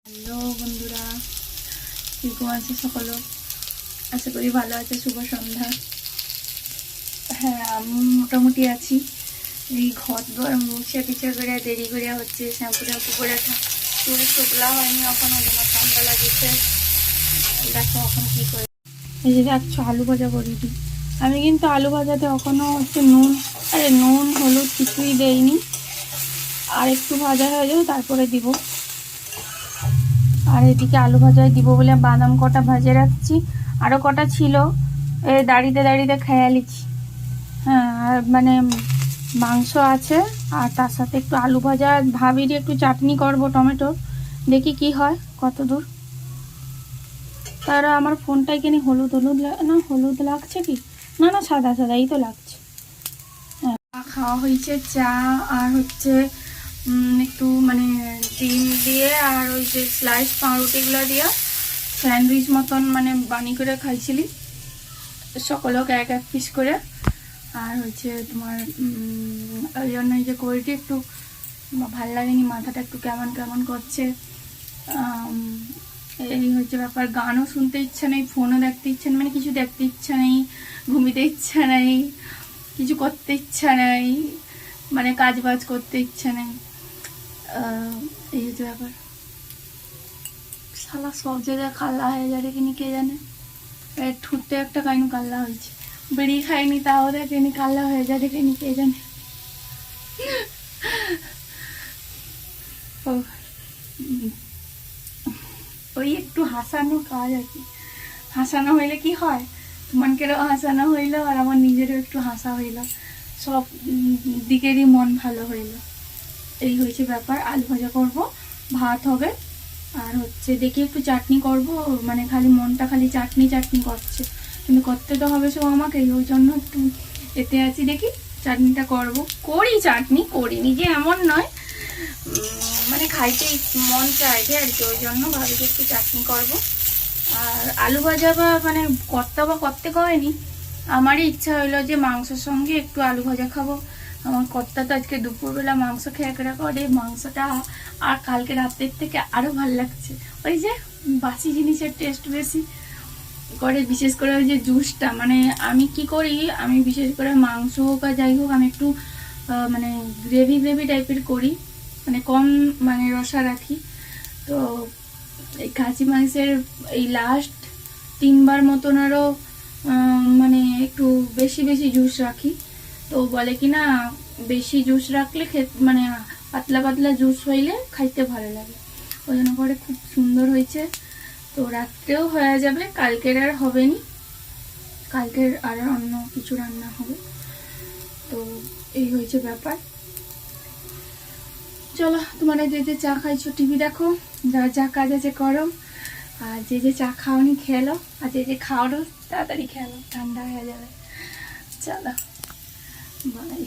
Hello বন্ধুরা, কিরকম আছে সকল? আশা করি ভালো আছে। শুভ সন্ধ্যা। হ্যাঁ, আমি মোটামুটি আছি। এই ঘর দর মুছে টিছে করে দেরি করে হচ্ছে, শ্যাম্পু ট্যাম্পু করে চুল শুকলা হয়নি এখন, ওই জন্য ঠান্ডা লাগিয়েছে। দেখো এখন কি করে। এই যে দেখছো আলু ভাজা করে দিই। আমি কিন্তু আলু ভাজাতে এখনো হচ্ছে নুন হলুদ কিছুই দেইনি। আর একটু ভাজা হয়ে যাবে তারপরে দিব। আর এদিকে আলু ভাজায় দিব বলে বাদাম কটা ভাজে রাখছি, আরও কটা ছিল, দাঁড়িয়ে দাঁড়িয়ে খেয়ে নিচ্ছি। হ্যাঁ, আর মানে মাংস আছে, আর তার সাথে একটু আলু ভাজা ভাবির একটু চাটনি করব টমেটোর, দেখি কি হয় কত দূর। তারা আমার ফোনটায় কিনে হলুদ না হলুদ লাগছে কি না, না সাদা সাদা এই তো লাগছে। হ্যাঁ, খাওয়া হয়েছে চা আর হচ্ছে একটু মানে ডিম দিয়ে আর ওই যে স্লাইস পাউরুটিগুলো দিয়ে স্যান্ডউইচ মতন মানে বানি করে খাইছিলি, সকলকে এক এক পিস করে। আর হচ্ছে তোমার ওই জন্য এই যে কোয়ালিটি একটু ভাল লাগেনি, মাথাটা একটু কেমন কেমন করছে। এই হচ্ছে ব্যাপার। গানও শুনতে ইচ্ছা নেই, ফোনও দেখতে ইচ্ছা নেই, মানে কিছু দেখতে ইচ্ছা নেই, ঘুমিতে ইচ্ছা নেই, কিছু করতে ইচ্ছা নেই, মানে কাজ বাজ করতে ইচ্ছা নেই। এই হচ্ছে ব্যাপার। শালা সব জায়গায় কাল্লা হয়ে যাবে কিনি কে জানে। ঠুটতে একটা কাইনু কাল্লা হয়েছে, বিড়ি খাইনি তাও দেখেনি কাল্লা হয়ে যাবে কিনি কে জানে। ওই একটু হাসানো কাজ আর কি। হাসানো হইলে কি হয়, মনকেও হাসানো হইল আর আমার নিজেরও একটু হাসা হইল, সব দিকেরই মন ভালো হইল। এই হয়েছে ব্যাপার। আলু ভাজা করবো, ভাত হবে, আর হচ্ছে দেখি একটু চাটনি করব। মানে খালি মনটা খালি চাটনি চাটনি করছে, কিন্তু করতে তো হবে সব আমাকে, ওই জন্য একটু এতে আছি। দেখি চাটনিটা করি চাটনি করিনি যে এমন নয়, মানে খাইতেই মন চাইছে আর কি, ওই জন্য ভাবি যে একটু চাটনি করব। আর আলু ভাজা বা মানে করতে করেনি, আমারই ইচ্ছা হইলো যে মাংসের সঙ্গে একটু আলু ভাজা খাবো। আমার কর্তা তো আজকে দুপুরবেলা মাংস খেয়ে করে, মাংসটা আর কালকে রাতের থেকে আরো ভালো লাগছে। ওই যে বাসি জিনিসের টেস্ট বেশি করে, বিশেষ করে ওই যে জুসটা। মানে আমি কি করি, আমি বিশেষ করে মাংস হোক আর যাই হোক, আমি একটু মানে গ্রেভি টাইপের করি, মানে কম মানে রসা রাখি। তো এই খাসি মাংসের এই লাস্ট 3বার মতন আরও মানে একটু বেশি জুস রাখি। তো বলে কি না, বেশি জুস রাখলে মানে পাতলা পাতলা জুস হইলে খাইতে ভালো লাগে। ওই জন্য করে খুব সুন্দর হয়েছে। তো রাত্রেও হয়ে যাবে, কালকের আর হবে নি, কালকের আর অন্য কিছু রান্না হবে। তো এই হয়েছে ব্যাপার। চলো, তোমরা যে যে চা খাইছো টিভি দেখো, যার যা কাজ আছে করো, আর যে যে চা খাওনি খেলো, আর যে যে খাওয়ারও তাড়াতাড়ি খেলো, ঠান্ডা হয়ে যাবে। চলো বাই।